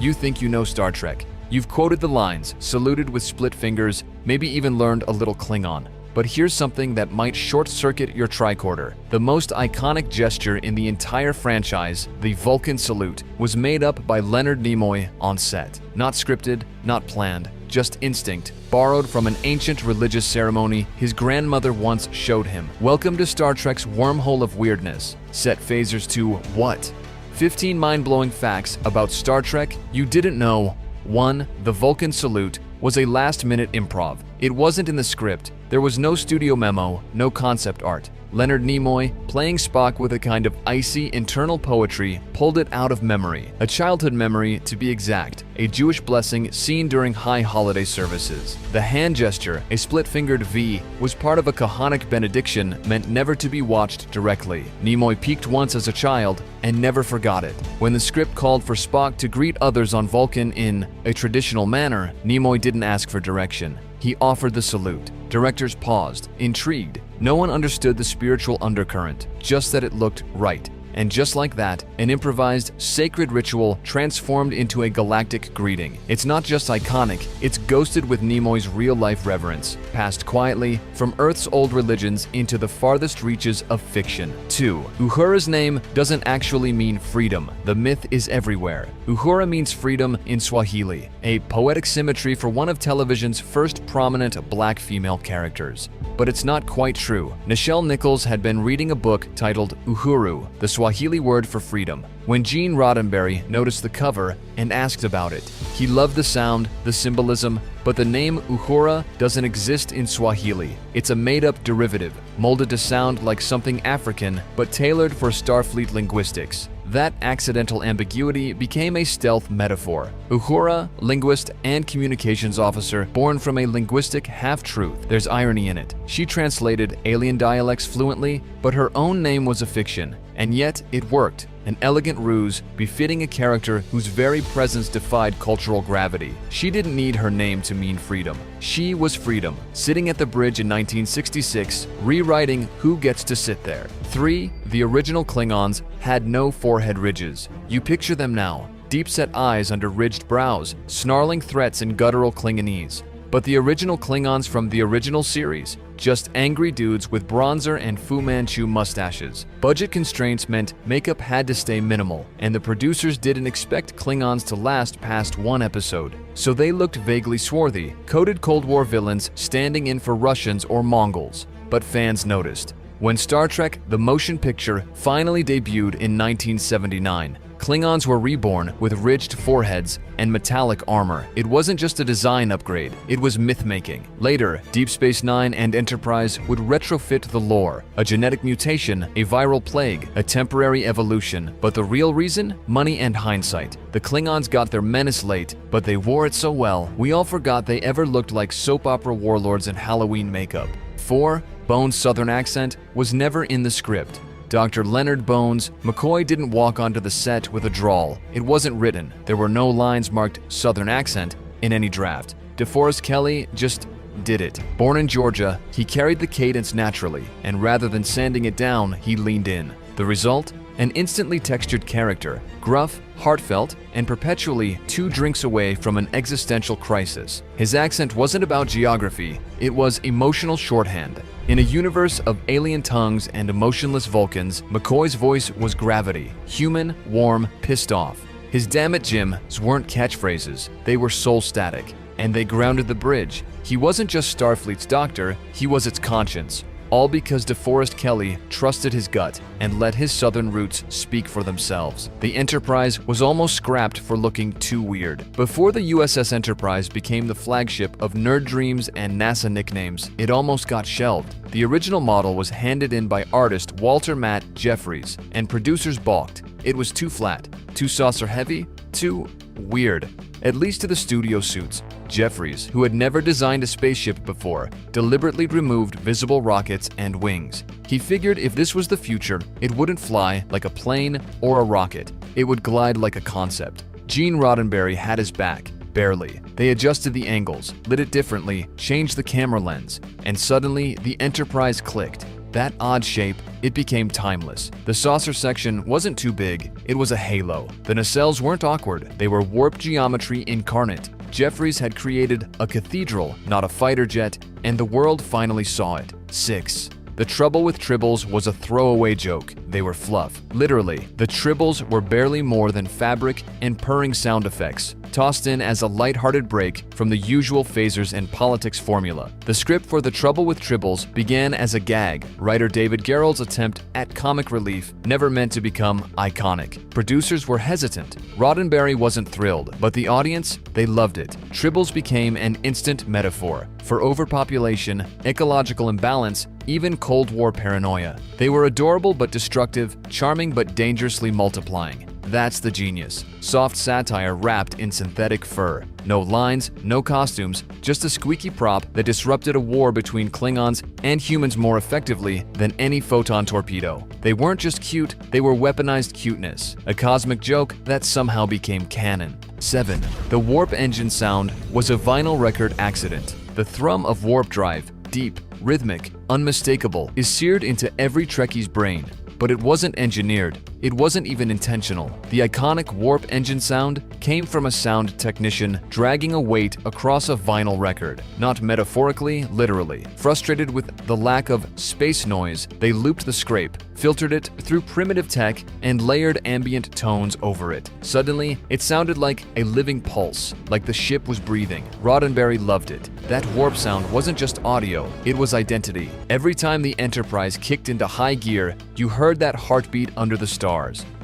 You think you know Star Trek. You've quoted the lines, saluted with split fingers, maybe even learned a little Klingon. But here's something that might short-circuit your tricorder. The most iconic gesture in the entire franchise, the Vulcan salute, was made up by Leonard Nimoy on set. Not scripted, not planned, just instinct, borrowed from an ancient religious ceremony his grandmother once showed him. Welcome to Star Trek's wormhole of weirdness. Set phasers to what? 15 mind-blowing facts about Star Trek you didn't know. 1. The Vulcan salute was a last-minute improv. It wasn't in the script. There was no studio memo, no concept art. Leonard Nimoy, playing Spock with a kind of icy internal poetry, pulled it out of memory. A childhood memory, to be exact, a Jewish blessing seen during high holiday services. The hand gesture, a split-fingered V, was part of a Kahanic benediction meant never to be watched directly. Nimoy peeked once as a child and never forgot it. When the script called for Spock to greet others on Vulcan in a traditional manner, Nimoy didn't ask for direction. He offered the salute. Directors paused, intrigued. No one understood the spiritual undercurrent, just that it looked right. And just like that, an improvised, sacred ritual transformed into a galactic greeting. It's not just iconic, it's ghosted with Nimoy's real-life reverence, passed quietly from Earth's old religions into the farthest reaches of fiction. 2. Uhura's name doesn't actually mean freedom. The myth is everywhere. Uhura means freedom in Swahili, a poetic symmetry for one of television's first prominent black female characters. But it's not quite true. Nichelle Nichols had been reading a book titled Uhuru, the Swahili word for freedom, when Gene Roddenberry noticed the cover and asked about it. He loved the sound, the symbolism, but the name Uhura doesn't exist in Swahili. It's a made-up derivative, molded to sound like something African, but tailored for Starfleet linguistics. That accidental ambiguity became a stealth metaphor. Uhura, linguist and communications officer, born from a linguistic half-truth. There's irony in it. She translated alien dialects fluently, but her own name was a fiction. And yet, it worked. An elegant ruse befitting a character whose very presence defied cultural gravity. She didn't need her name to mean freedom. She was freedom, sitting at the bridge in 1966, rewriting who gets to sit there. 3. The original Klingons had no forehead ridges. You picture them now, deep-set eyes under ridged brows, snarling threats in guttural Klingonese. But the original Klingons from the original series, just angry dudes with bronzer and Fu Manchu mustaches. Budget constraints meant makeup had to stay minimal, and the producers didn't expect Klingons to last past one episode. So they looked vaguely swarthy, coded Cold War villains standing in for Russians or Mongols. But fans noticed. When Star Trek: The Motion Picture finally debuted in 1979, Klingons were reborn with ridged foreheads and metallic armor. It wasn't just a design upgrade, it was myth-making. Later, Deep Space Nine and Enterprise would retrofit the lore. A genetic mutation, a viral plague, a temporary evolution. But the real reason? Money and hindsight. The Klingons got their menace late, but they wore it so well, we all forgot they ever looked like soap opera warlords in Halloween makeup. 4. Bones' southern accent was never in the script. Dr. Leonard Bones McCoy didn't walk onto the set with a drawl. It wasn't written. There were no lines marked Southern accent in any draft. DeForest Kelley just did it. Born in Georgia, he carried the cadence naturally, and rather than sanding it down, he leaned in. The result? An instantly textured character, gruff, heartfelt, and perpetually 2 drinks away from an existential crisis. His accent wasn't about geography, it was emotional shorthand. In a universe of alien tongues and emotionless Vulcans, McCoy's voice was gravity, human, warm, pissed off. His "damn it, Jims" weren't catchphrases, they were soul static, and they grounded the bridge. He wasn't just Starfleet's doctor, he was its conscience. All because DeForest Kelley trusted his gut and let his southern roots speak for themselves. The Enterprise was almost scrapped for looking too weird. Before the USS Enterprise became the flagship of nerd dreams and NASA nicknames, it almost got shelved. The original model was handed in by artist Walter Matt Jeffries, and producers balked. It was too flat, too saucer heavy, too weird. At least to the studio suits. Jeffries, who had never designed a spaceship before, deliberately removed visible rockets and wings. He figured if this was the future, it wouldn't fly like a plane or a rocket. It would glide like a concept. Gene Roddenberry had his back, barely. They adjusted the angles, lit it differently, changed the camera lens, and suddenly the Enterprise clicked. That odd shape, it became timeless. The saucer section wasn't too big, it was a halo. The nacelles weren't awkward, they were warp geometry incarnate. Jefferies had created a cathedral, not a fighter jet, and the world finally saw it. 6. The trouble with tribbles was a throwaway joke. They were fluff. Literally, the tribbles were barely more than fabric and purring sound effects, tossed in as a lighthearted break from the usual phasers and politics formula. The script for The Trouble with Tribbles began as a gag, writer David Gerrold's attempt at comic relief, never meant to become iconic. Producers were hesitant. Roddenberry wasn't thrilled, but the audience, they loved it. Tribbles became an instant metaphor for overpopulation, ecological imbalance, even Cold War paranoia. They were adorable but destructive, charming but dangerously multiplying. That's the genius. Soft satire wrapped in synthetic fur. No lines, no costumes, just a squeaky prop that disrupted a war between Klingons and humans more effectively than any photon torpedo. They weren't just cute, they were weaponized cuteness, a cosmic joke that somehow became canon. 7. The warp engine sound was a vinyl record accident. The thrum of warp drive, deep, rhythmic, unmistakable, is seared into every Trekkie's brain. But it wasn't engineered. It wasn't even intentional. The iconic warp engine sound came from a sound technician dragging a weight across a vinyl record, not metaphorically, literally. Frustrated with the lack of space noise, they looped the scrape, filtered it through primitive tech, and layered ambient tones over it. Suddenly, it sounded like a living pulse, like the ship was breathing. Roddenberry loved it. That warp sound wasn't just audio, it was identity. Every time the Enterprise kicked into high gear, you heard that heartbeat under the stars.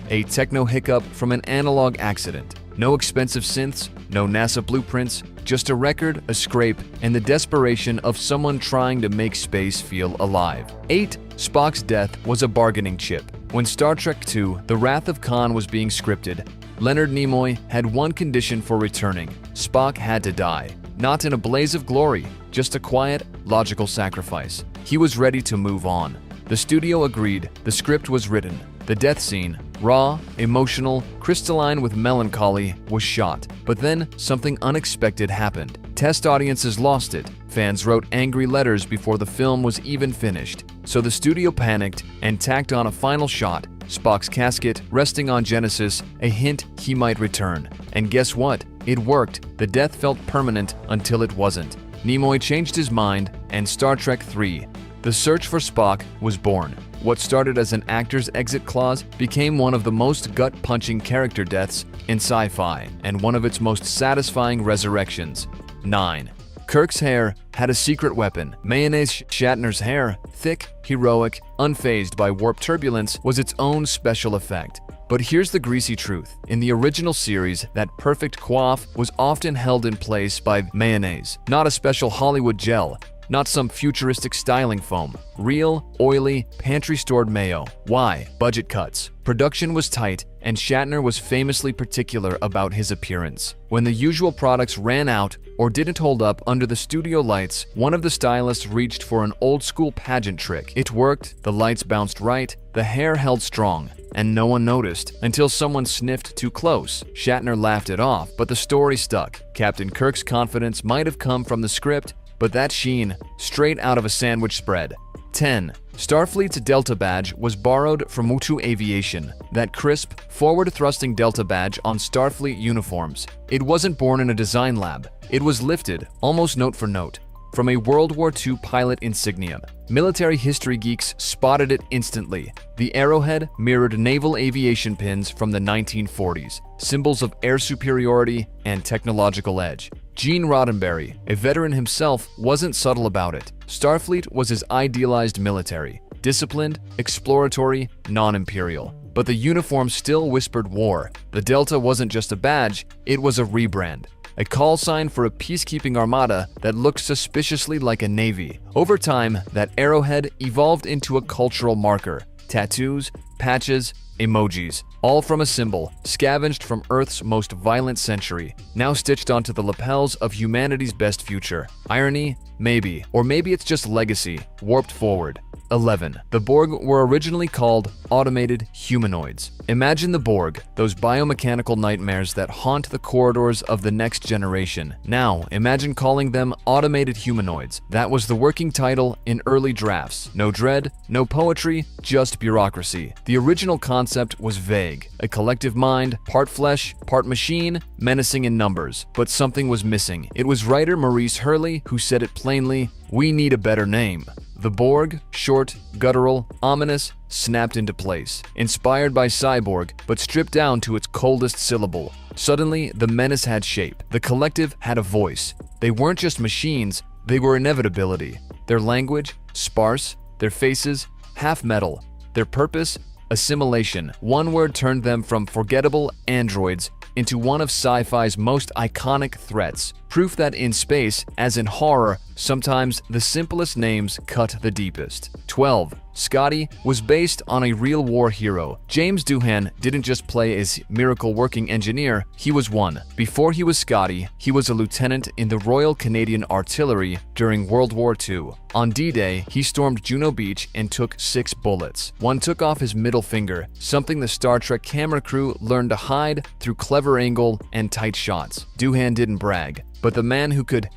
A techno hiccup from an analog accident. No expensive synths, no NASA blueprints, just a record, a scrape, and the desperation of someone trying to make space feel alive. 8. Spock's death was a bargaining chip. When Star Trek II: The Wrath of Khan was being scripted, Leonard Nimoy had one condition for returning. Spock had to die. Not in a blaze of glory, just a quiet, logical sacrifice. He was ready to move on. The studio agreed. The script was written. The death scene, raw, emotional, crystalline with melancholy, was shot. But then something unexpected happened. Test audiences lost it. Fans wrote angry letters before the film was even finished. So the studio panicked and tacked on a final shot, Spock's casket resting on Genesis, a hint he might return. And guess what? It worked. The death felt permanent until it wasn't. Nimoy changed his mind, and Star Trek III: The Search for Spock was born. What started as an actor's exit clause became one of the most gut-punching character deaths in sci-fi, and one of its most satisfying resurrections. 9. Kirk's hair had a secret weapon. Mayonnaise Shatner's hair, thick, heroic, unfazed by warp turbulence, was its own special effect. But here's the greasy truth. In the original series, that perfect coif was often held in place by mayonnaise, not a special Hollywood gel, not some futuristic styling foam. Real, oily, pantry-stored mayo. Why? Budget cuts. Production was tight, and Shatner was famously particular about his appearance. When the usual products ran out or didn't hold up under the studio lights, one of the stylists reached for an old-school pageant trick. It worked, the lights bounced right, the hair held strong, and no one noticed until someone sniffed too close. Shatner laughed it off, but the story stuck. Captain Kirk's confidence might have come from the script, but that sheen, straight out of a sandwich spread. 10. Starfleet's Delta badge was borrowed from Mutu Aviation, that crisp, forward-thrusting Delta badge on Starfleet uniforms. It wasn't born in a design lab. It was lifted, almost note for note, from a World War II pilot insignia. Military history geeks spotted it instantly. The arrowhead mirrored naval aviation pins from the 1940s, symbols of air superiority and technological edge. Gene Roddenberry, a veteran himself, wasn't subtle about it. Starfleet was his idealized military, disciplined, exploratory, non-imperial. But the uniform still whispered war. The Delta wasn't just a badge, it was a rebrand. A call sign for a peacekeeping armada that looked suspiciously like a navy. Over time, that arrowhead evolved into a cultural marker. Tattoos, patches, emojis, all from a symbol scavenged from Earth's most violent century, now stitched onto the lapels of humanity's best future. Irony? Maybe. Or maybe it's just legacy, warped forward. 11. The Borg were originally called automated humanoids. Imagine the Borg, those biomechanical nightmares that haunt the corridors of the next generation. Now, imagine calling them automated humanoids. That was the working title in early drafts. No dread, no poetry, just bureaucracy. The original concept was vague. A collective mind, part flesh, part machine, menacing in numbers. But something was missing. It was writer Maurice Hurley who said it plainly, "We need a better name." The Borg, short, guttural, ominous, snapped into place. Inspired by Cyborg, but stripped down to its coldest syllable. Suddenly, the menace had shape. The collective had a voice. They weren't just machines, they were inevitability. Their language, sparse. Their faces, half metal. Their purpose, assimilation. One word turned them from forgettable androids into one of sci-fi's most iconic threats. Proof that in space, as in horror, sometimes the simplest names cut the deepest. 12. Scotty was based on a real war hero. James Doohan didn't just play as miracle-working engineer, he was one. Before he was Scotty, he was a lieutenant in the Royal Canadian Artillery during World War II. On D-Day, he stormed Juno Beach and took 6 bullets. One took off his middle finger, something the Star Trek camera crew learned to hide through clever angle and tight shots. Doohan didn't brag. But the man who could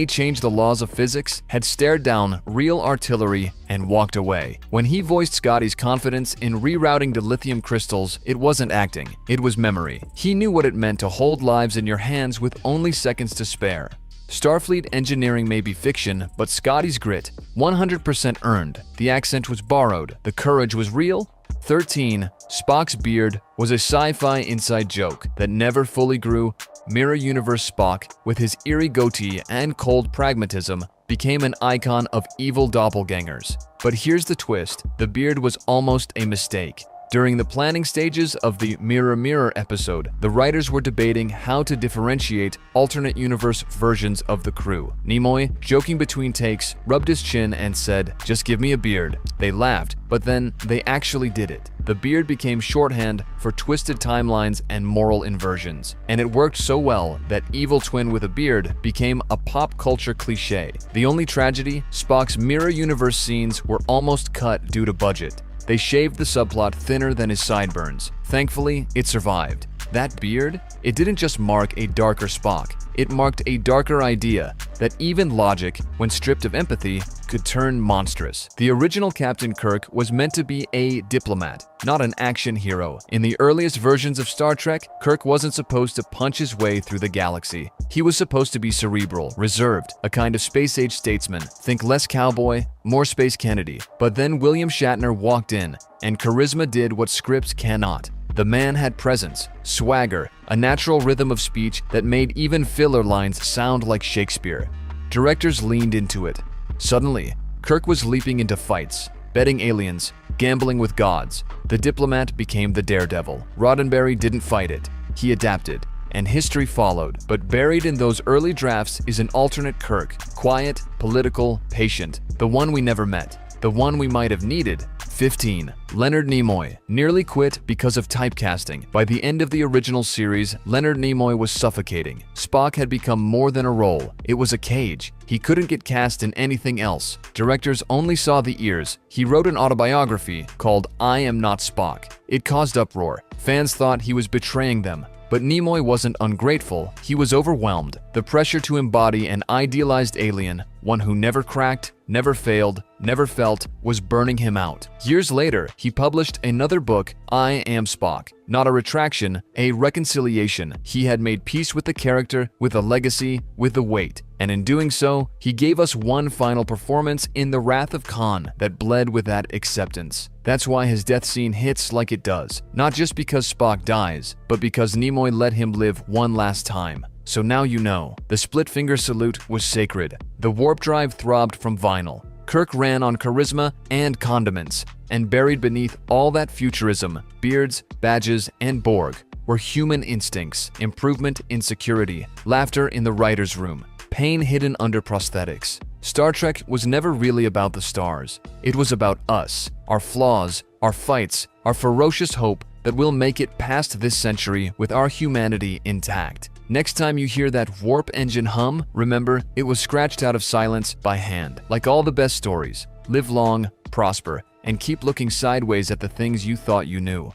change the laws of physics had stared down real artillery and walked away. When he voiced Scotty's confidence in rerouting the lithium crystals, it wasn't acting, it was memory. He knew what it meant to hold lives in your hands with only seconds to spare. Starfleet engineering may be fiction, but Scotty's grit, 100% earned. The accent was borrowed, the courage was real. 13. Spock's beard was a sci-fi inside joke that never fully grew. Mirror Universe Spock, with his eerie goatee and cold pragmatism, became an icon of evil doppelgangers. But here's the twist, the beard was almost a mistake. During the planning stages of the Mirror Mirror episode, the writers were debating how to differentiate alternate universe versions of the crew. Nimoy, joking between takes, rubbed his chin and said, "Just give me a beard." They laughed, but then they actually did it. The beard became shorthand for twisted timelines and moral inversions. And it worked so well that evil twin with a beard became a pop culture cliche. The only tragedy, Spock's Mirror Universe scenes were almost cut due to budget. They shaved the subplot thinner than his sideburns. Thankfully, it survived. That beard? It didn't just mark a darker Spock. It marked a darker idea that even logic, when stripped of empathy, could turn monstrous. The original Captain Kirk was meant to be a diplomat, not an action hero. In the earliest versions of Star Trek, Kirk wasn't supposed to punch his way through the galaxy. He was supposed to be cerebral, reserved, a kind of space-age statesman. Think less cowboy, more Space Kennedy. But then William Shatner walked in, and charisma did what scripts cannot. The man had presence, swagger, a natural rhythm of speech that made even filler lines sound like Shakespeare. Directors leaned into it. Suddenly, Kirk was leaping into fights, betting aliens, gambling with gods. The diplomat became the daredevil. Roddenberry didn't fight it. He adapted, and history followed. But buried in those early drafts is an alternate Kirk, quiet, political, patient, the one we never met, the one we might have needed. 15. Leonard Nimoy nearly quit because of typecasting. By the end of the original series, Leonard Nimoy was suffocating. Spock had become more than a role. It was a cage. He couldn't get cast in anything else. Directors only saw the ears. He wrote an autobiography called I Am Not Spock. It caused uproar. Fans thought he was betraying them. But Nimoy wasn't ungrateful, he was overwhelmed. The pressure to embody an idealized alien, one who never cracked, never failed, never felt, was burning him out. Years later, he published another book, I Am Spock. Not a retraction, a reconciliation. He had made peace with the character, with the legacy, with the weight. And in doing so, he gave us one final performance in The Wrath of Khan that bled with that acceptance. That's why his death scene hits like it does. Not just because Spock dies, but because Nimoy let him live one last time. So now you know. The split-finger salute was sacred. The warp drive throbbed from vinyl. Kirk ran on charisma and condiments, and buried beneath all that futurism, beards, badges, and Borg, were human instincts, improvement in security, laughter in the writer's room, pain hidden under prosthetics. Star Trek was never really about the stars. It was about us, our flaws, our fights, our ferocious hope that we'll make it past this century with our humanity intact. Next time you hear that warp engine hum, remember, it was scratched out of silence by hand. Like all the best stories, live long, prosper, and keep looking sideways at the things you thought you knew.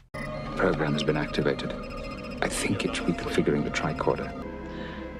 Program has been activated. I think it's reconfiguring the tricorder.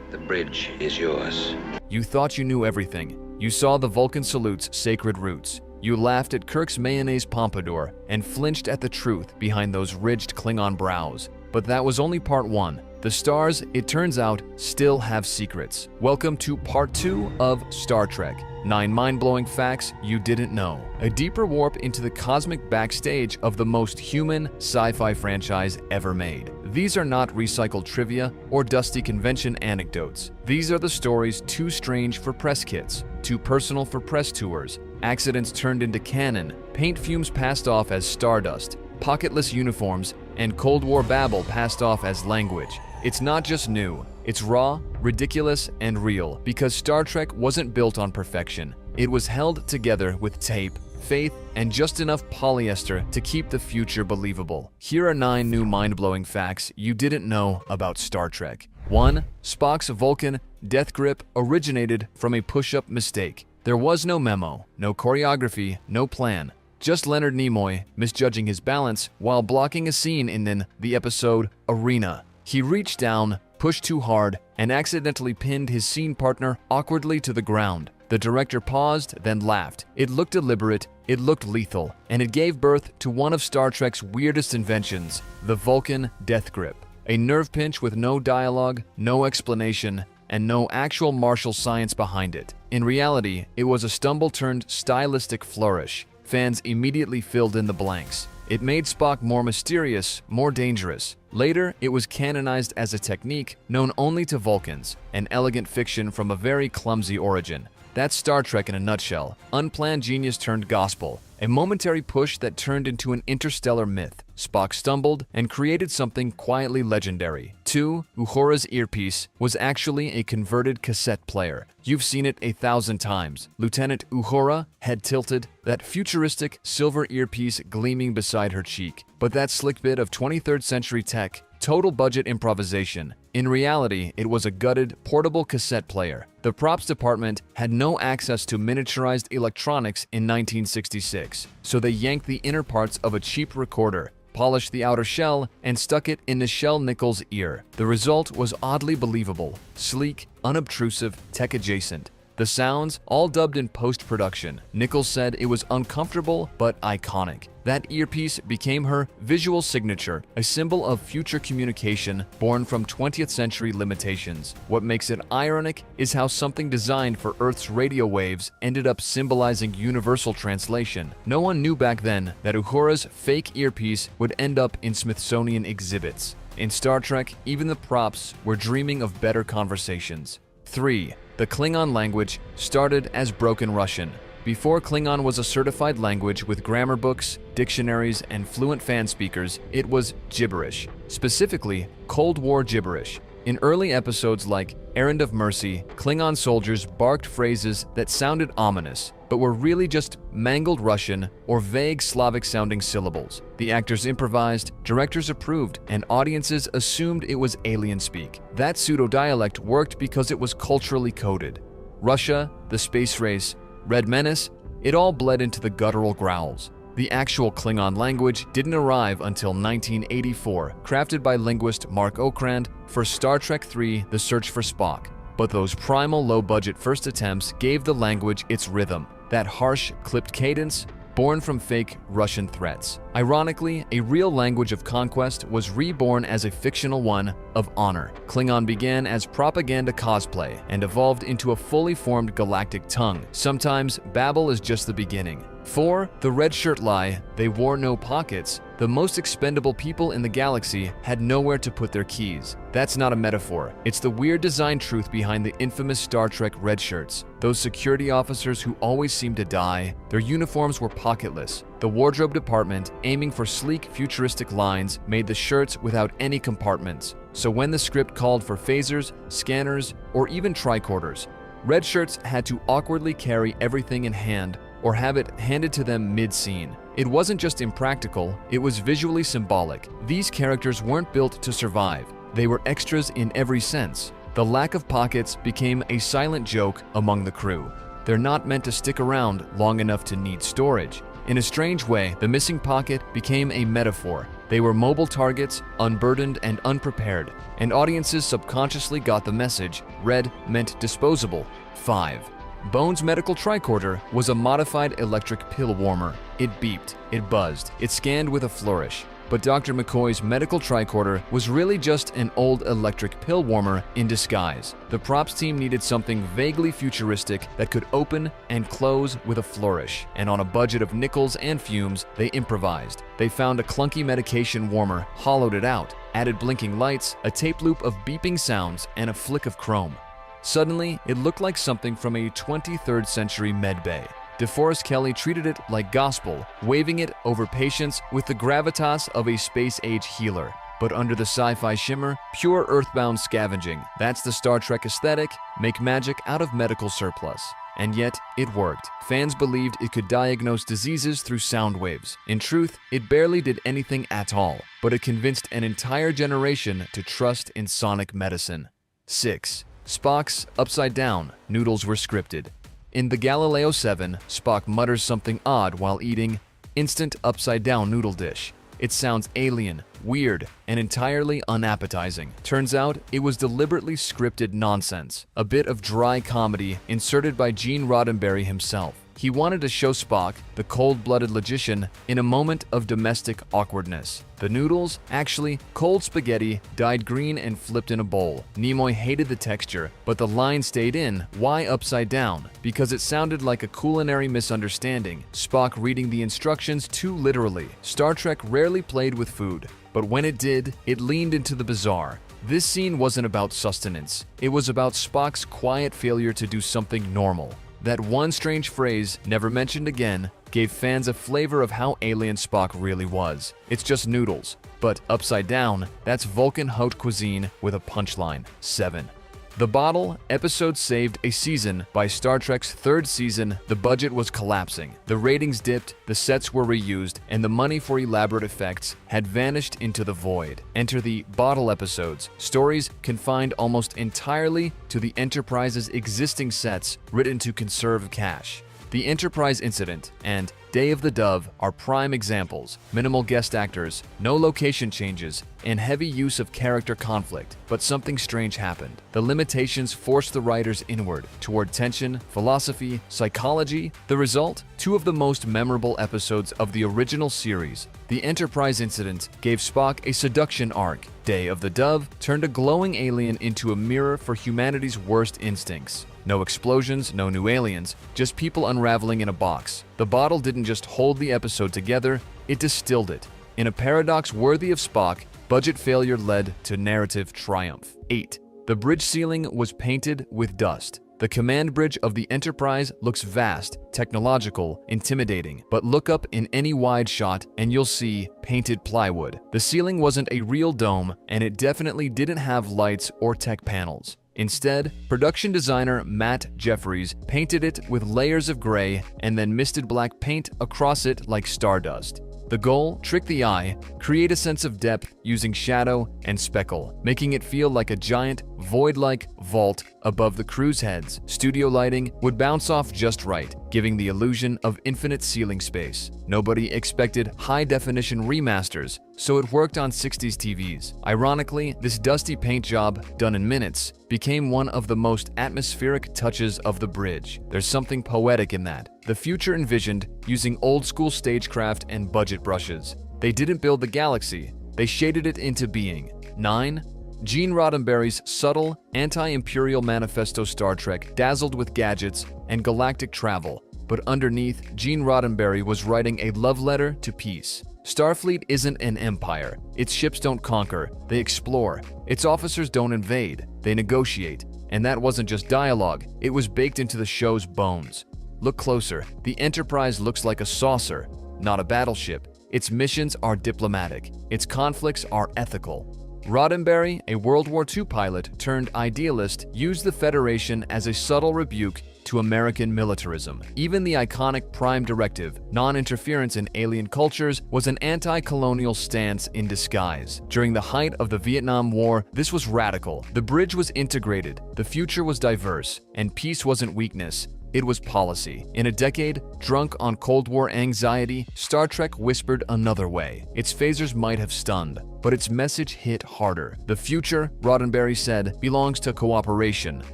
The bridge is yours. You thought you knew everything. You saw the Vulcan salute's sacred roots. You laughed at Kirk's mayonnaise pompadour and flinched at the truth behind those ridged Klingon brows. But that was only part one. The stars, it turns out, still have secrets. Welcome to part 2 of Star Trek. 9 mind-blowing facts you didn't know. A deeper warp into the cosmic backstage of the most human sci-fi franchise ever made. These are not recycled trivia or dusty convention anecdotes. These are the stories too strange for press kits, too personal for press tours, accidents turned into canon, paint fumes passed off as stardust, pocketless uniforms, and Cold War babble passed off as language. It's not just new, it's raw, ridiculous, and real, because Star Trek wasn't built on perfection. It was held together with tape, faith, and just enough polyester to keep the future believable. Here are 9 new mind-blowing facts you didn't know about Star Trek. 1. Spock's Vulcan death grip originated from a push-up mistake. There was no memo, no choreography, no plan. Just Leonard Nimoy misjudging his balance while blocking a scene in the episode Arena. He reached down, pushed too hard, and accidentally pinned his scene partner awkwardly to the ground. The director paused, then laughed. It looked deliberate, it looked lethal, and it gave birth to one of Star Trek's weirdest inventions, the Vulcan death grip. A nerve pinch with no dialogue, no explanation, and no actual martial science behind it. In reality, it was a stumble turned stylistic flourish. Fans immediately filled in the blanks. It made Spock more mysterious, more dangerous. Later, it was canonized as a technique known only to Vulcans, an elegant fiction from a very clumsy origin. That's Star Trek in a nutshell. Unplanned genius turned gospel. A momentary push that turned into an interstellar myth. Spock stumbled and created something quietly legendary. 2. Uhura's earpiece was actually a converted cassette player. You've seen it 1,000 times. Lieutenant Uhura, head tilted, that futuristic silver earpiece gleaming beside her cheek. But that slick bit of 23rd century tech, total budget improvisation. In reality, it was a gutted, portable cassette player. The props department had no access to miniaturized electronics in 1966, so they yanked the inner parts of a cheap recorder, polished the outer shell, and stuck it in Nichelle Nichols' ear. The result was oddly believable, sleek, unobtrusive, tech-adjacent. The sounds, all dubbed in post-production. Nichols said it was uncomfortable but iconic. That earpiece became her visual signature, a symbol of future communication born from 20th century limitations. What makes it ironic is how something designed for Earth's radio waves ended up symbolizing universal translation. No one knew back then that Uhura's fake earpiece would end up in Smithsonian exhibits. In Star Trek, even the props were dreaming of better conversations. 3. The Klingon language started as broken Russian. Before Klingon was a certified language with grammar books, dictionaries, and fluent fan speakers, it was gibberish. Specifically, Cold War gibberish. In early episodes like Errand of Mercy, Klingon soldiers barked phrases that sounded ominous, but were really just mangled Russian or vague Slavic-sounding syllables. The actors improvised, directors approved, and audiences assumed it was alien speak. That pseudo-dialect worked because it was culturally coded. Russia, the space race, Red Menace, it all bled into the guttural growls. The actual Klingon language didn't arrive until 1984, crafted by linguist Mark Okrand for Star Trek III: The Search for Spock. But those primal low-budget first attempts gave the language its rhythm, that harsh, clipped cadence born from fake Russian threats. Ironically, a real language of conquest was reborn as a fictional one of honor. Klingon began as propaganda cosplay and evolved into a fully formed galactic tongue. Sometimes babble is just the beginning. 4. The red shirt lie, they wore no pockets. The most expendable people in the galaxy had nowhere to put their keys. That's not a metaphor. It's the weird design truth behind the infamous Star Trek red shirts. Those security officers who always seemed to die, their uniforms were pocketless. The wardrobe department, aiming for sleek, futuristic lines, made the shirts without any compartments. So when the script called for phasers, scanners, or even tricorders, Red shirts had to awkwardly carry everything in hand or have it handed to them mid-scene. It wasn't just impractical, it was visually symbolic. These characters weren't built to survive. They were extras in every sense. The lack of pockets became a silent joke among the crew. They're not meant to stick around long enough to need storage. In a strange way, the missing pocket became a metaphor. They were mobile targets, unburdened and unprepared, and audiences subconsciously got the message. Red meant disposable. 5. Bones' medical tricorder was a modified electric pill warmer. It beeped, it buzzed, it scanned with a flourish. But Dr. McCoy's medical tricorder was really just an old electric pill warmer in disguise. The props team needed something vaguely futuristic that could open and close with a flourish, and on a budget of nickels and fumes, they improvised. They found a clunky medication warmer, hollowed it out, added blinking lights, a tape loop of beeping sounds, and a flick of chrome. Suddenly, it looked like something from a 23rd century medbay. DeForest Kelley treated it like gospel, waving it over patients with the gravitas of a space-age healer. But under the sci-fi shimmer, pure earthbound scavenging. That's the Star Trek aesthetic, make magic out of medical surplus. And yet, it worked. Fans believed it could diagnose diseases through sound waves. In truth, it barely did anything at all, but it convinced an entire generation to trust in sonic medicine. 6. Spock's Upside Down noodles were scripted. In the Galileo 7, Spock mutters something odd while eating instant upside-down noodle dish. It sounds alien, weird, and entirely unappetizing. Turns out, it was deliberately scripted nonsense, a bit of dry comedy inserted by Gene Roddenberry himself. He wanted to show Spock, the cold-blooded logician, in a moment of domestic awkwardness. The noodles, actually cold spaghetti, dyed green and flipped in a bowl. Nimoy hated the texture, but the line stayed in, "Why upside down?" because it sounded like a culinary misunderstanding, Spock reading the instructions too literally. Star Trek rarely played with food, but when it did, it leaned into the bizarre. This scene wasn't about sustenance. It was about Spock's quiet failure to do something normal. That one strange phrase, never mentioned again, gave fans a flavor of how alien Spock really was. It's just noodles. But upside down, that's Vulcan haute cuisine with a punchline. 7. The Bottle episode saved a season. By Star Trek's third season, the budget was collapsing. The ratings dipped, the sets were reused, and the money for elaborate effects had vanished into the void. Enter the Bottle episodes, stories confined almost entirely to the Enterprise's existing sets written to conserve cash. The Enterprise incident and Day of the Dove are prime examples. Minimal guest actors, no location changes, and heavy use of character conflict. But something strange happened. The limitations forced the writers inward, toward tension, philosophy, psychology. The result? 2 of the most memorable episodes of the original series. The Enterprise incident gave Spock a seduction arc. Day of the Dove turned a glowing alien into a mirror for humanity's worst instincts. No explosions, no new aliens, just people unraveling in a box. The Bottle didn't just hold the episode together, it distilled it. In a paradox worthy of Spock, budget failure led to narrative triumph. 8. The bridge ceiling was painted with dust. The command bridge of the Enterprise looks vast, technological, intimidating, but look up in any wide shot and you'll see painted plywood. The ceiling wasn't a real dome, and it definitely didn't have lights or tech panels. Instead, production designer Matt Jeffries painted it with layers of gray and then misted black paint across it like stardust. The goal? Trick the eye, create a sense of depth using shadow and speckle, making it feel like a giant, void-like vault above the crew's heads. Studio lighting would bounce off just right, giving the illusion of infinite ceiling space. Nobody expected high-definition remasters, so it worked on 60s TVs. Ironically, this dusty paint job, done in minutes, became one of the most atmospheric touches of the bridge. There's something poetic in that. The future envisioned using old-school stagecraft and budget brushes. They didn't build the galaxy, they shaded it into being. 9. Gene Roddenberry's subtle, anti-imperial manifesto Star Trek dazzled with gadgets and galactic travel, but underneath, Gene Roddenberry was writing a love letter to peace. Starfleet isn't an empire. Its ships don't conquer, they explore. Its officers don't invade, they negotiate. And that wasn't just dialogue, it was baked into the show's bones. Look closer. The Enterprise looks like a saucer, not a battleship. Its missions are diplomatic. Its conflicts are ethical. Roddenberry, a World War II pilot turned idealist, used the Federation as a subtle rebuke to American militarism. Even the iconic Prime Directive, non-interference in alien cultures, was an anti-colonial stance in disguise. During the height of the Vietnam War, this was radical. The bridge was integrated, the future was diverse, and peace wasn't weakness. It was policy. In a decade, drunk on Cold War anxiety, Star Trek whispered another way. Its phasers might have stunned, but its message hit harder. The future, Roddenberry said, belongs to cooperation,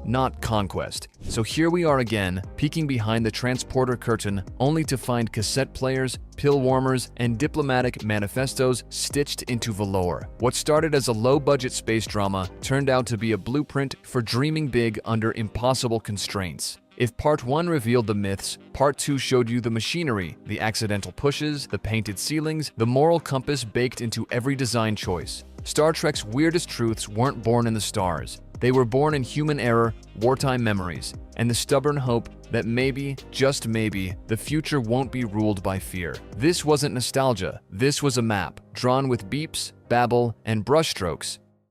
not conquest. So here we are again, peeking behind the transporter curtain, only to find cassette players, pill warmers, and diplomatic manifestos stitched into velour. What started as a low-budget space drama turned out to be a blueprint for dreaming big under impossible constraints. If Part 1 revealed the myths, Part 2 showed you the machinery, the accidental pushes, the painted ceilings, the moral compass baked into every design choice. Star Trek's weirdest truths weren't born in the stars. They were born in human error, wartime memories, and the stubborn hope that maybe, just maybe, the future won't be ruled by fear. This wasn't nostalgia. This was a map, drawn with beeps, babble, and brushstrokes.